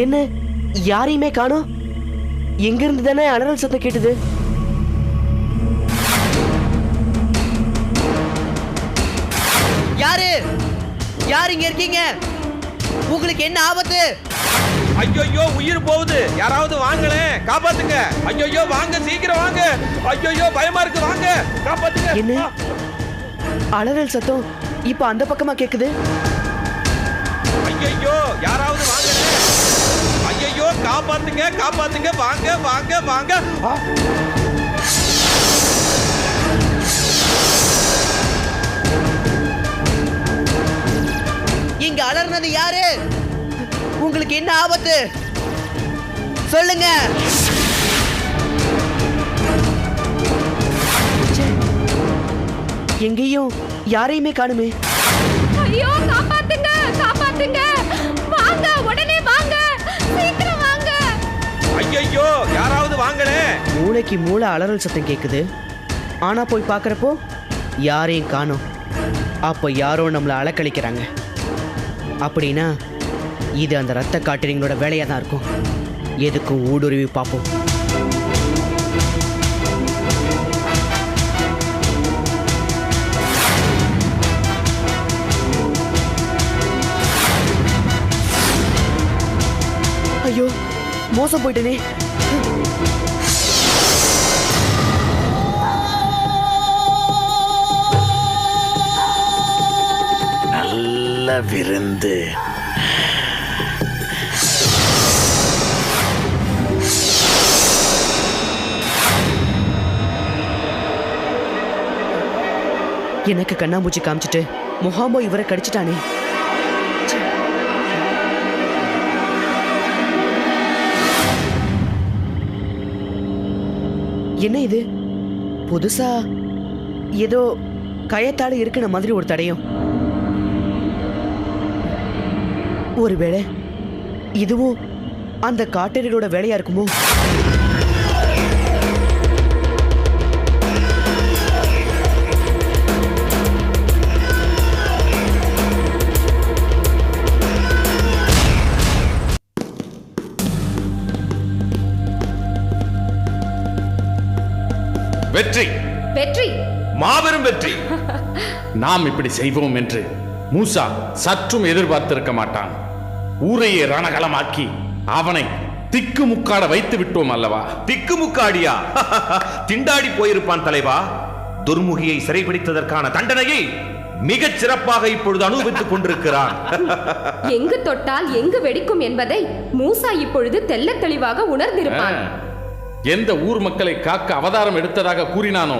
என்ன யாரையுமே காணோம்? எங்க இருந்து தானே அலறல் சத்தம் கேட்டது? யாரு யார் இங்க இருக்கீங்க? உங்களுக்கு என்ன ஆபத்து? ஐயோ உயிர் போகுது, யாராவது வாங்களே, காப்பாத்துங்க. ஐயோ வாங்க, சீக்கிரம் வாங்க. ஐயோ பயமா இருக்கு, வாங்க காப்பாத்துங்க. என்ன அலறல் சத்தம் இப்ப அந்த பக்கமா கேக்குது? ஐயோ யாராவது வாங்களே. ஐயோ காப்பாத்துங்க, காப்பாத்துங்க, வாங்க வாங்க வாங்க. இங்க அலர்னது யாரு? உங்களுக்கு என்ன ஆபத்து சொல்லுங்க. எங்கேயும் யாரையுமே காணுமே. ஐயோ காப்பாத்துங்க, காப்பாத்துங்க, வாங்க, உடனே வாங்க, சீக்கிரம் வாங்க. ஐயோ யாராவது வாங்களே. மூளைக்கு மூளை அலறல் சத்தம் கேக்குது, ஆனா போய் பார்க்கறப்போ யாரையும் காணோம். அப்போ யாரோ நம்மளை அலக்கழிக்கிறாங்க. அப்படின்னா இது அந்த ரத்த காட்டுறீங்களோட வேலையாக தான் இருக்கும். எதுக்கும் ஊடுருவி பார்ப்போம். ஐயோ மோசம் போயிட்டனே. நல்ல விருந்து. எனக்கு கண்ணாமூச்சி காமிச்சிட்டு முகாம்போ இவரை கடிச்சிட்டானே. என்ன இது புதுசா ஏதோ கயத்தாடு இருக்கிற மாதிரி ஒரு தடயம். ஒருவேளை இதுவும் அந்த காட்டேரியோட வேலையா இருக்குமோ? வெற்றி, வெற்றி, மாபெரும் வெற்றி. நாம் இப்படி செய்வோம் என்று மூசா சற்றும் எதிர்பார்த்திருக்க மாட்டான். ஊரையே ரணகலமாக்கி அவனை திக்குமுக்காட வைத்து விட்டோம் அல்லவா? திக்குமுக்காடியா? திண்டாடி போயிருப்பான் தலைவா. துர்முகியை சிறைபிடித்ததற்கான தண்டனையை மிகச் சிறப்பாக இப்பொழுது அனுபவித்துக் கொண்டிருக்கிறான். எங்கு தொட்டால் எங்கு வெடிக்கும் என்பதை மூசா இப்பொழுது தெள்ளத் தெளிவாக உணர்ந்திருப்பான். எந்த ஊர் மக்களை காக்க அவதாரம் எடுத்ததாக கூறினானோ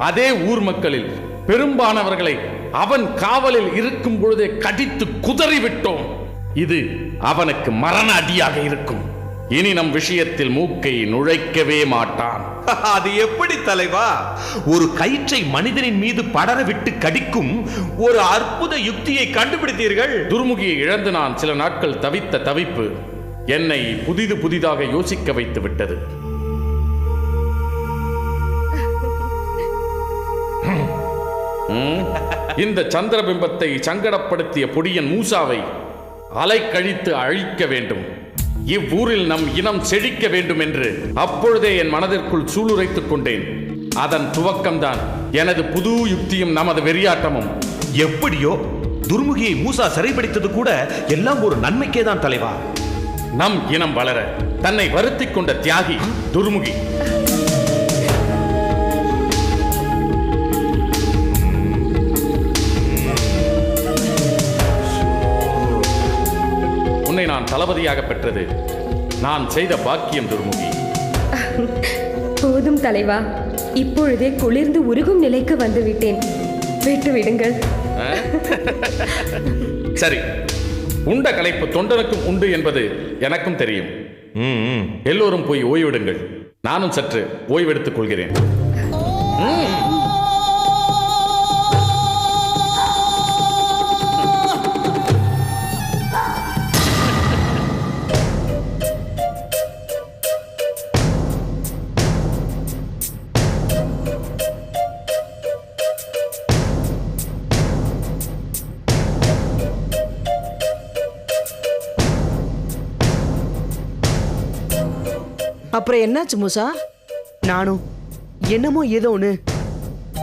அதே ஊர் மக்களில் பெரும்பாலானவர்களை அவன் காவலில் இருக்கும் பொழுதே கடித்து குதறிவிட்டோம். இது அவனுக்கு மரண அடியாக இருக்கும். இனி நம் விஷயத்தில் மூக்கை நுழைக்கவே மாட்டான். அது எப்படி தலைவா? ஒரு கயிற்றை மனிதனின் மீது படர விட்டு கடிக்கும் ஒரு அற்புத யுக்தியை கண்டுபிடித்தீர்கள். துர்முகியை இழந்து நான் சில நாட்கள் தவித்த தவிப்பு என்னை புதிதாக யோசிக்க வைத்து விட்டது. இந்த சந்திரபிம்பத்தை சங்கடப்படுத்திய பொடியன் மூசாவை அலைக்கழித்து அழிக்க வேண்டும். இவ்வூரில் நம் இனம் செழிக்க வேண்டும் என்று அப்பொழுதே என் மனதிற்குள் சூளுரைத்துக் கொண்டேன். அதன் துவக்கம்தான் எனது புது யுக்தியும் நமது வெறியாட்டமும். எப்படியோ துர்முகியை மூசா சிறைபிடித்தது கூட எல்லாம் ஒரு நன்மைக்கே தான் தலைவா. நம் இனம் வளர தன்னை வருத்திக் கொண்ட தியாகி துர்முகி. உன்னை நான் தளபதியாக பெற்றது நான் செய்த பாக்கியம் துர்முகி. போதும் தலைவா, இப்பொழுதே குளிர்ந்து உருகும் நிலைக்கு வந்து விட்டேன். விட்டு விடுங்கள். சரி, உண்ட களைப்பு தொண்டனுக்கும் உண்டு என்பது எனக்கும் தெரியும். எல்லோரும் போய் ஓய்வெடுங்கள். நானும் சற்று ஓய்வெடுத்துக் கொள்கிறேன். அப்புறம் என்னாச்சு மூசா? நானும் என்னமோ ஏதோ ஒன்று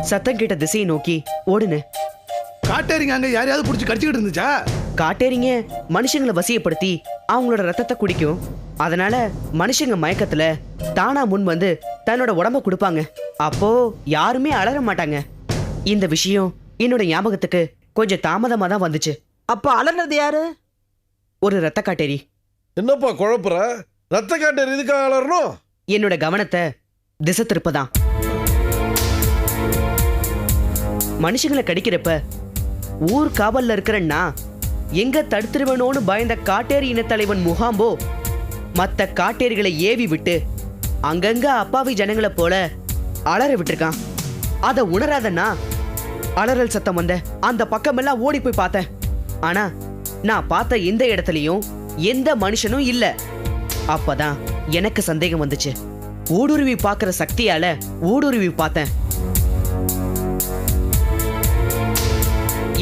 சத்தம் கேட்ட திசையை நோக்கி ஓடுனேன். காட்டேரிங்க அங்க யாரையாவது பிடிச்சி கடிச்சிக்கிட்டு இருந்துச்சா? காட்டேரிங்க மனுஷங்களை வசியப்படுத்தி அவங்களோட ரத்தத்தை குடிக்கும். அதனால மனுஷங்க மயக்கத்துல தானா முன் வந்து தன்னோட உடம்ப கொடுப்பாங்க. அப்போ யாருமே அலற மாட்டாங்க. இந்த விஷயம் என்னோட ஞாபகத்துக்கு கொஞ்சம் தாமதமா தான் வந்துச்சு. அப்ப அலர்னது யாரு? ஒரு ரத்த காட்டேரி. என்னப்பா குழப்புற? ரத்த காட்டேரி இதுக்காக அலறணும்? என்னோட கவனத்தை திசை திருப்பதான். மனுஷங்களை கடிக்கிறப்ப ஊர் காவல்ல இருக்கிறன்னா எங்க தடுத்துருவனோன்னு பயந்த காட்டேரி இனத்தலைவன் முகாம்போ மற்ற காட்டேரிகளை ஏவி விட்டு அங்கங்க அப்பாவி ஜனங்களை போல அலற விட்டுருக்கான். அதை உணராதன்னா அலறல் சத்தம் வந்த அந்த பக்கமெல்லாம் ஓடி போய் பார்த்தேன். ஆனா நான் பார்த்த எந்த இடத்துலயும் எந்த மனுஷனும் இல்ல. அப்பதான் எனக்கு சந்தேகம் வந்துச்சு. ஊடுருவி பார்க்கிற சக்தியால ஊடுருவி பார்த்தேன்.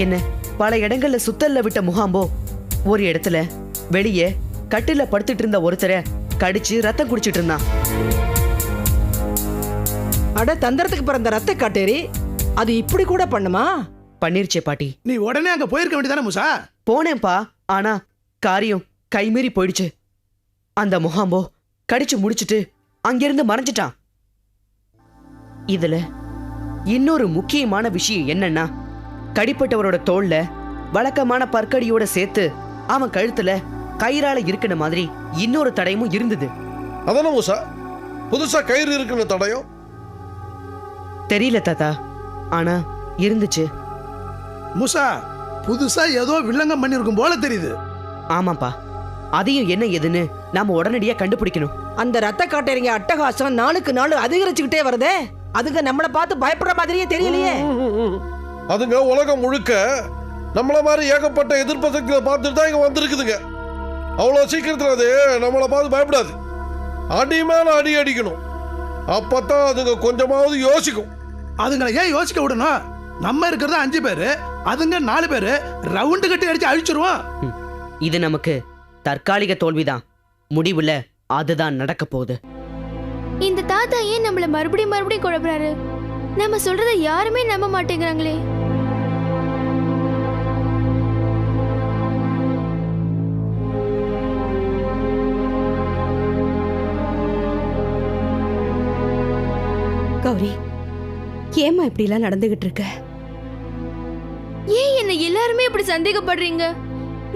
என்ன பல இடங்கள்ல சுத்தல்ல விட்ட முகாம்போ ஒரு இடத்துல வெளியே கட்டில படுத்துட்டு இருந்த ஒருத்தரை கடிச்சு ரத்தம் குடிச்சிட்டு இருந்தான். அட தந்திரத்துக்கு பிறந்த ரத்த காட்டேரி அது இப்படி கூட பண்ணுமா? பண்ணிருச்சே பாட்டி. நீ உடனே அங்க போயிருக்க வேண்டியதானே மூசா? போனேன்பா. ஆனா காரியம் கைமீறி போயிடுச்சு. அந்த முகாம்போ கடிச்சு முடிச்சிட்டு அங்கிருந்து மறைஞ்சிட்டான். இதுல இன்னொரு முக்கியமான விஷயம் என்னன்னா, கடிப்பட்டவரோட தோல்ல வழக்கமான பற்கடியோட சேர்த்து அவன் கழுத்துல கயிறால இருக்கிற மாதிரி இன்னொரு தடயமும் இருந்தது. அதான மூசா புதுசா கயிறு இருக்குன்னு தடயம்? தெரியல தாத்தா, ஆனா இருந்துச்சு. மூசா புதுசா ஏதோ வில்லங்கம் பண்ணிருக்கும் போல தெரியுது. ஆமாப்பா, அதையும் என்ன ஏதுன்னு நாம உடனடியா கண்டுபிடிக்கணும். அந்த ரத்த காட்டேரிங்க அட்டகாசம் நாளுக்கு நாள் அதிகரிச்சுக்கிட்டே வருதே. அதுங்க நம்மளை பார்த்து பயப்படுற மாதிரியே தெரியலையே. அதுங்க உலகம் முழுக்க நம்மள மாதிரி ஏகப்பட்ட எதிர்ப்பு சக்திகளை பார்த்துட்டு தான் இங்க வந்திருக்குதுங்க. அவ்வளவு சீக்கிரத்துல அது நம்மளை பார்த்து பயப்படாது. அடி மேல அடி அடிக்கணும். அப்பதான் அதுங்க கொஞ்சமாவது யோசிக்கும். அதுங்களை ஏன் யோசிக்க விடணும்? நம்ம இருக்கிறது 5 பேரு, அதுங்க 4 பேரு. ரவுண்டு கட்டி அடிச்சு அழிச்சிருவோம். இது நமக்கு தற்காலிக தோல்விதான். முடிவுல அதுதான் நடக்க போகுது. இந்த தாத்தா ஏன் நம்மள மறுபடியும் குழப்புறாரு? நம்ம சொல்றத யாருமே நம்ப மாட்டேங்கிறாங்களே. கௌரி, ஏமா இப்படி எல்லாம் நடந்துகிட்டு இருக்க? ஏன் என்ன எல்லாருமே இப்படி சந்தேகப்படுறீங்க?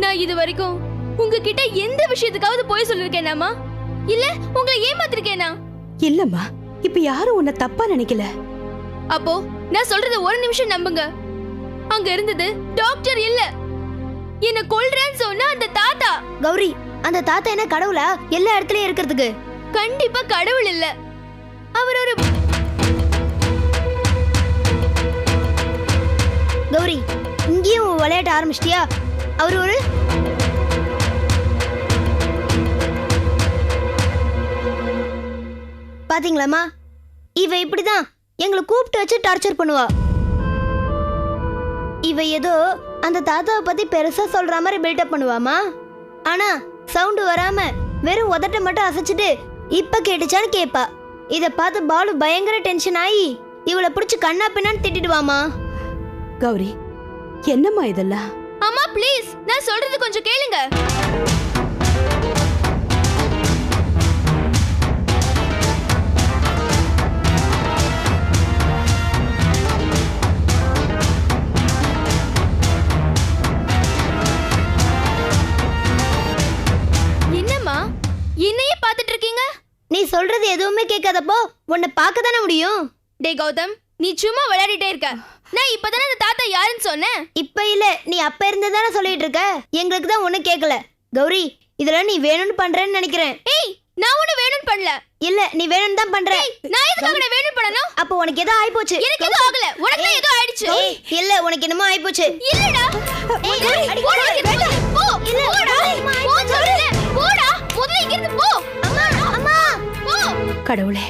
நான் இது வரைக்கும் உங்ககிட்ட எந்த விஷயத்துக்காவது போய் சொல்லிருக்கேனாமா? இல்ல உங்களை ஏமாத்திருக்கேனா? இல்லம்மா, இப்ப யாரும் உன்னை தப்பா நினைக்கல. அப்போ நான் சொல்றத ஒரு நிமிஷம் நம்புங்க. அங்க இருந்தது டாக்டர் இல்ல, என்ன கொல்றேன்னு சொன்ன அந்த தாத்தா. கௌரி, அந்த தாத்தா என்ன கடவுளா எல்லா இடத்துலயும் இருக்கிறதுக்கு? கண்டிப்பா கடவுள் இல்ல. அவர் ஒரு கௌரி, இங்கேயும் விளையாட்ட ஆரம்பிச்சிட்டியா? அவர் ஒரு பாத்தீங்களாமா, இவ இப்படிதான் எங்களை கூப்பிட்டு வச்சு டார்ச்சர் பண்ணுவா. இவ ஏதோ அந்த தாத்தாவை பத்தி பெருசா சொல்ற மாதிரி பில்டப் பண்ணுவாமா. ஆனா சவுண்டு வராம வெறும் உதட்ட மட்டும் அசைச்சிட்டு இப்ப கேட்டுச்சான்னு கேப்பா. இத பார்த்து பாலு பயங்கர டென்ஷன் ஆகி இவளை பிடிச்சு கண்ணா பின்னான்னு திட்டிடுவாமா. கௌரி, என்னம்மா இதெல்லாம்? அம்மா ப்ளீஸ், நான் சொல்றது கொஞ்சம் கேளுங்க. என்னம்மா என்னையே பார்த்துட்டு இருக்கீங்க? நீ சொல்றது எதுவுமே கேட்காதப்போ உன்னை பார்க்க தானே முடியும். டே கௌதம், நீ சும்மா விளையாடிட்டே இருக்க. நான் இப்பதானே அந்த தாத்தா யாருன்னு சொன்னேன். இப்ப இல்ல, நீ அப்ப இருந்ததானே சொல்லிட்டு இருக்க. எங்களுக்கு தான் ஒண்ணு கேட்கல. கௌரி, இதெல்லாம் நீ வேணும்னு பண்றேன்னு நினைக்கிறேன். ஏய், நான் ஒண்ணு வேணும்னு பண்ணல. இல்ல, நீ வேணும்னு தான் பண்ற. நான் எதுக்காக நான் வேணும்னு பண்ணனும்? அப்ப உனக்கு ஏதோ ஆயி போச்சு. எனக்கு எதுவும் ஆகல, உனக்கு தான் ஏதோ ஆயிடுச்சு. இல்ல, உனக்கு என்னமோ ஆயி போச்சு. இல்லடா. போடா, போ. இல்ல, போடா. போ சொல்றேன். போடா, முதல்ல இங்க இருந்து போ. அம்மா, அம்மா, போ. கடவுளே,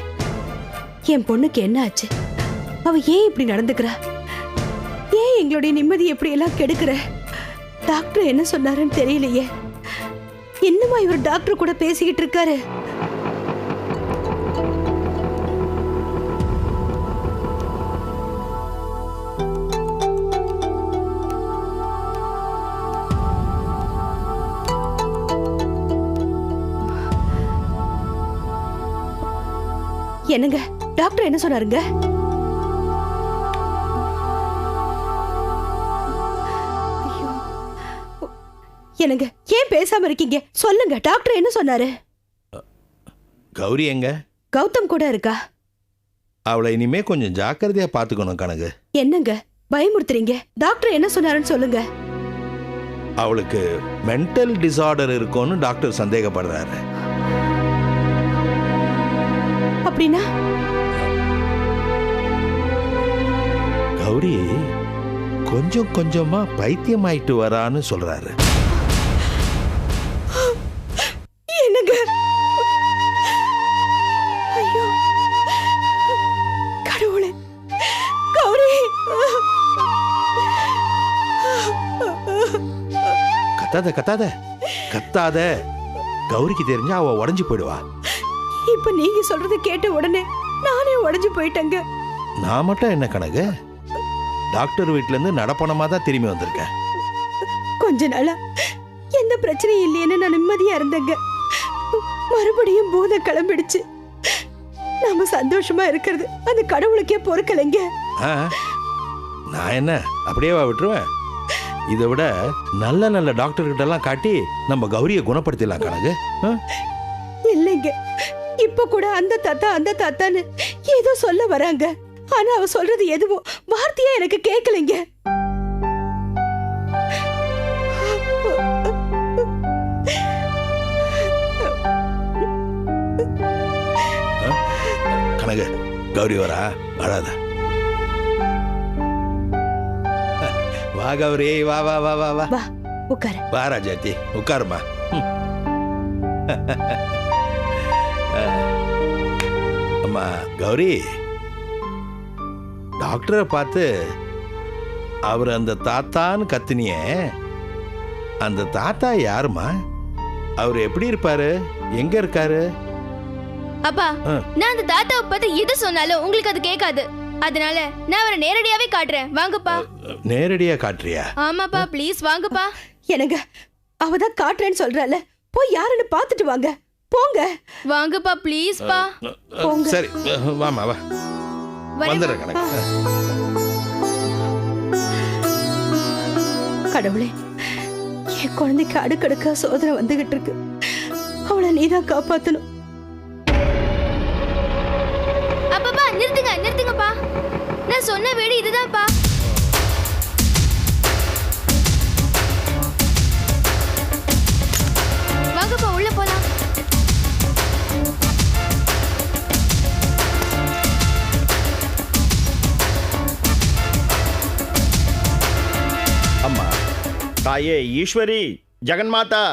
என் பொண்ணுக்கு என்ன ஆச்சு? அவ ஏன் இப்படி நடந்துக்கிறா? ஏன் எங்களுடைய நிம்மதி எப்படி எல்லாம் கெடுக்கிற? டாக்டர் என்ன சொன்னாருன்னு தெரியலையே. என்னமா இவர் டாக்டர் கூட பேசிக்கிட்டு இருக்காரு? என்னங்க டாக்டர் என்ன சொன்னாருங்க? ஐயோ. என்னங்க ஏன் பேசாம இருக்கீங்க? சொல்லுங்க, டாக்டர் என்ன சொன்னாரு? கௌரி எங்க? கௌதம் கூட இருக்கா. அவளை இனிமே கொஞ்சம் ஜாக்கிரதையா பாத்துக்கணும் கனகு. என்னங்க பயமுறுத்துறீங்க? டாக்டர் என்ன சொன்னாருன்னு சொல்லுங்க. அவளுக்கு மென்டல் டிசார்டர் இருக்கும்னு டாக்டர் சந்தேகப்படுறாரு. அப்படின்னா கௌரி கொஞ்சம் கொஞ்சமா பைத்தியமாயிட்டு வரான்னு சொல்றாரு. என்னங்க? ஐயோ கடவுளே, கௌரி! கத்தாத கத்தாத கத்தாத. கௌரிக்கு தெரிஞ்சா அவ உடஞ்சு போயிடுவா. இப்ப நீங்க சொல்றத கேட்ட உடனே நானே உடைஞ்சு போயிட்டேங்க. நான் மட்டும் என்ன கணக்கு, டாக்டர் வீட்ல இருந்து நடப்பணமா தான் திரும்பி வந்திருக்கேன். கொஞ்ச நாளா எந்த பிரச்சனையும் இல்லையேன்னு நான் நிம்மதியா இருந்தேங்க. மறுபடியும் பூதம் கிளம்பிடுச்சு. நாம சந்தோஷமா இருக்கிறது அந்த கடவுளுக்கே பொறுக்கலைங்க. நான் என்ன அப்படியேவா விட்டுருவேன்? இதை விட நல்ல நல்ல டாக்டர் கிட்ட எல்லாம் காட்டி நம்ம கௌரியை குணப்படுத்திடலாம் கணக்கு. இல்லைங்க, இப்ப கூட அந்த தாத்தான்னு ஏதோ சொல்ல வராங்க. ஆனா அவ சொல்றது எதுவும் வார்த்தையா எனக்கு கேட்கலைங்க. கனகு, கௌரி வரா, அழாத. வா கௌரி, வா வா வா வா வா வா உட்காரு. வா ராஜாத்தி, உட்காருமா. அம்மா கௌரி, டாக்டரை பார்த்து அவர் அந்த தாத்தான்னு கத்தினிய, அந்த தாத்தா யாருமா? அவர் எப்படி இருப்பாரு? எங்க இருக்காரு? அப்பா, நான் அந்த தாத்தாவை பத்தி எது சொன்னாலும் உங்களுக்கு அது கேட்காது. அதனால நான் அவரை நேரடியாவே காட்டுறேன். வாங்கப்பா. நேரடியா காட்டுறியா? ஆமாப்பா, ப்ளீஸ் வாங்கப்பா. எனக்கு அவதான் காட்டுறேன்னு சொல்றால, போய் யாருன்னு பாத்துட்டு வாங்க. போங்க. வாங்கப்பா ப்ளீஸ் பா. சரி வாமா வா. வந்துடுறேன் கணக்கு. கடவுளே, என் குழந்தைக்கு அடுக்கடுக்கா சோதனை வந்துகிட்டு இருக்கு. அவளை நீதான் காப்பாத்தணும். அப்பப்பா நிறுத்துங்கப்பா. நான் சொன்ன வீடு இதுதான்ப்பா. வாங்கப்பா உள்ள போலாம். அம்மா தாயே ஈஸ்வரி, ஜெகன்மாதா,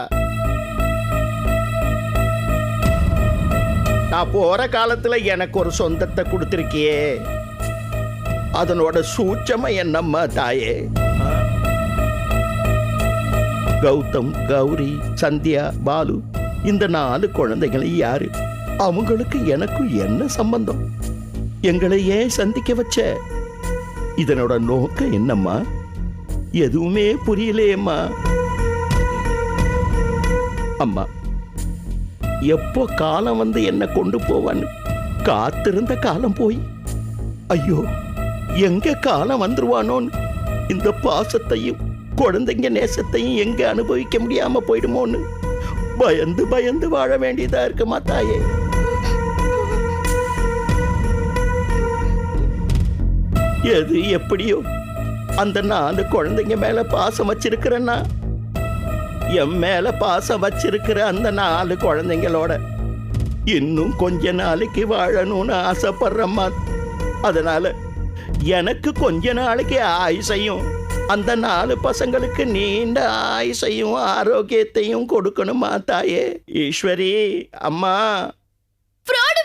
நான் போற காலத்துல எனக்கு ஒரு சொந்தத்தை கொடுத்திருக்கியே, அதனோட சூட்சம என்னம்மா தாயே? கௌதம், கௌரி, சந்தியா, பாலு, இந்த 4 குழந்தைகளை யாரு? அவங்களுக்கு எனக்கும் என்ன சம்பந்தம்? எங்களை ஏன் சந்திக்க வச்ச? இதனோட நோக்கம் என்னம்மா? எதுவுமே புரியலையேம்மா. அம்மா, எப்போ காலம் வந்து என்ன கொண்டு போவான்னு காத்திருந்த காலம் போய், ஐயோ எங்க காலம் வந்துருவானோன்னு இந்த பாசத்தையும் குழந்தைங்க நேசத்தையும் எங்க அனுபவிக்க முடியாம போயிடுமோன்னு பயந்து பயந்து வாழ வேண்டியதா இருக்குமா தாயே? எது எப்படியோ அந்த 4 குழந்தைங்க மேல பாசம் வச்சிருக்கிறேன்னா, என் மேல பாசம் வச்சிருக்கிற அந்த 4 குழந்தைங்களோட இன்னும் கொஞ்ச நாளைக்கு வாழணும்னு ஆசைப்படுறம்மா. அதனால எனக்கு கொஞ்ச நாளைக்கு ஆயுசையும் அந்த 4 பசங்களுக்கு நீண்ட ஆயுசையும் ஆரோக்கியத்தையும் கொடுக்கணுமா தாயே? ஈஸ்வரி அம்மா. ஃப்ராட்